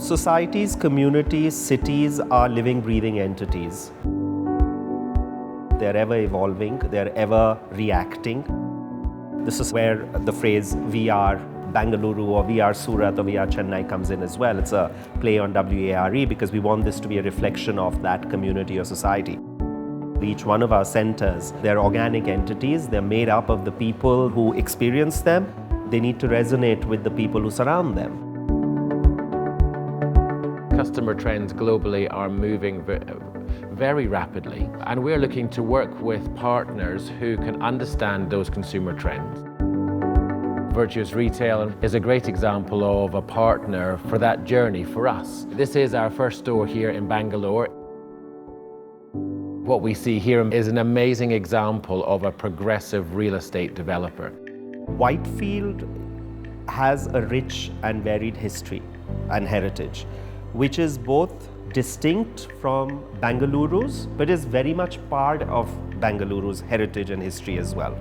Societies, communities, cities are living, breathing entities. They're ever evolving, they're ever reacting. This is where the phrase VRBengaluru or VR Surat or VR Chennai comes in as well. It's a play on WARE because we want this to be a reflection of that community or society. Each one of our centers, they're organic entities. They're made up of the people who experience them. They need to resonate with the people who surround them. Customer trends globally are moving very rapidly, and we're looking to work with partners who can understand those consumer trends. Virtuous Retail is a great example of a partner for that journey for us. This is our first store here in Bangalore. What we see here is an amazing example of a progressive real estate developer. Whitefield has a rich and varied history and heritage, which is both distinct from Bengaluru's, but is very much part of Bengaluru's heritage and history as well.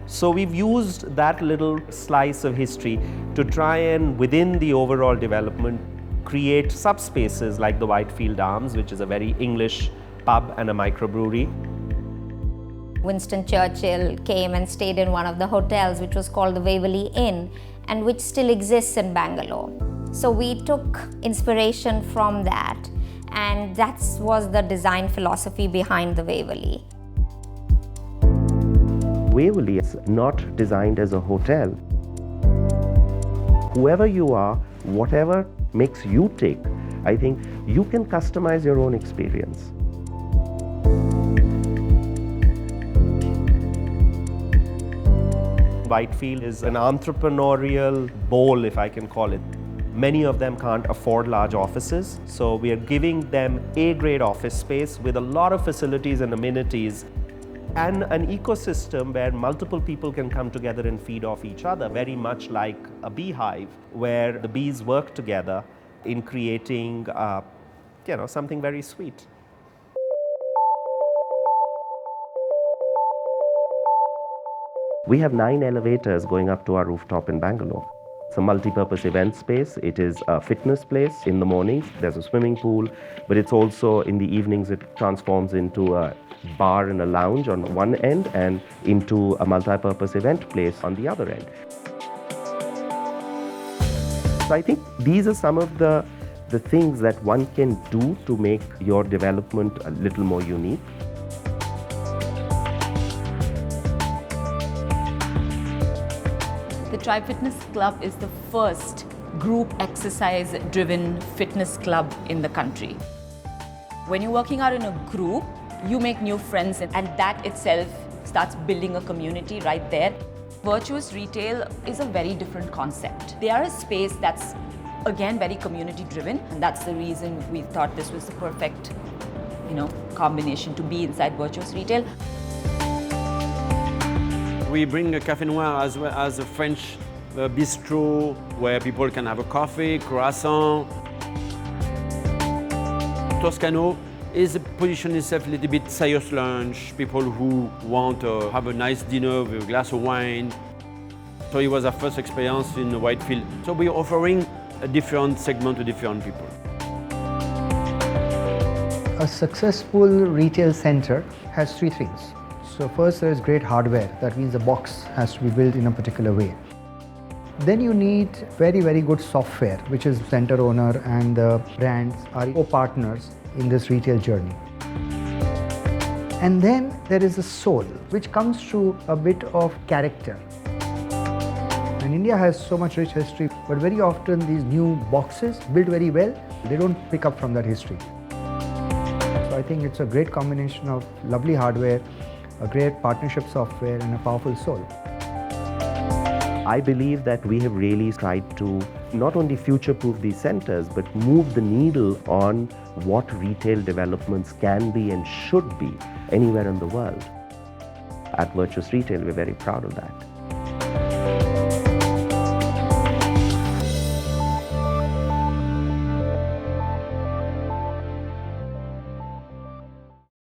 So we've used that little slice of history to try and, within the overall development, create subspaces like the Whitefield Arms, which is a very English pub and a microbrewery. Winston Churchill came and stayed in one of the hotels, which was called the Waverley Inn, and which still exists in Bangalore. So we took inspiration from that, and that was the design philosophy behind the Waverley. Waverley is not designed as a hotel. Whoever you are, whatever makes you tick, I think you can customize your own experience. Whitefield is an entrepreneurial bowl, if I can call it. Many of them can't afford large offices, so we are giving them A-grade office space with a lot of facilities and amenities and an ecosystem where multiple people can come together and feed off each other, very much like a beehive, where the bees work together in creating something very sweet. We have 9 elevators going up to our rooftop in Bangalore. It's a multi-purpose event space. It is a fitness place. In the mornings, there's a swimming pool, but it's also in the evenings, it transforms into a bar and a lounge on one end and into a multi-purpose event place on the other end. So I think these are some of the things that one can do to make your development a little more unique. The Tribe Fitness Club is the first group exercise-driven fitness club in the country. When you're working out in a group, you make new friends, and that itself starts building a community right there. Virtuous Retail is a very different concept. They are a space that's, again, very community-driven, and that's the reason we thought this was the perfect, combination to be inside Virtuous Retail. We bring a Café Noir as well as a French bistro where people can have a coffee, croissant. Toscano is positioned itself a little bit serious lunch, people who want to have a nice dinner with a glass of wine. So it was our first experience in Whitefield. So we're offering a different segment to different people. A successful retail center has 3 things. So first, there is great hardware. That means the box has to be built in a particular way. Then you need very, very good software, which is center owner and the brands are co-partners in this retail journey. And then there is a soul, which comes through a bit of character. And India has so much rich history, but very often these new boxes built very well, they don't pick up from that history. So I think it's a great combination of lovely hardware, a great partnership software, and a powerful soul. I believe that we have really tried to not only future-proof these centers, but move the needle on what retail developments can be and should be anywhere in the world. At Virtuous Retail, we're very proud of that.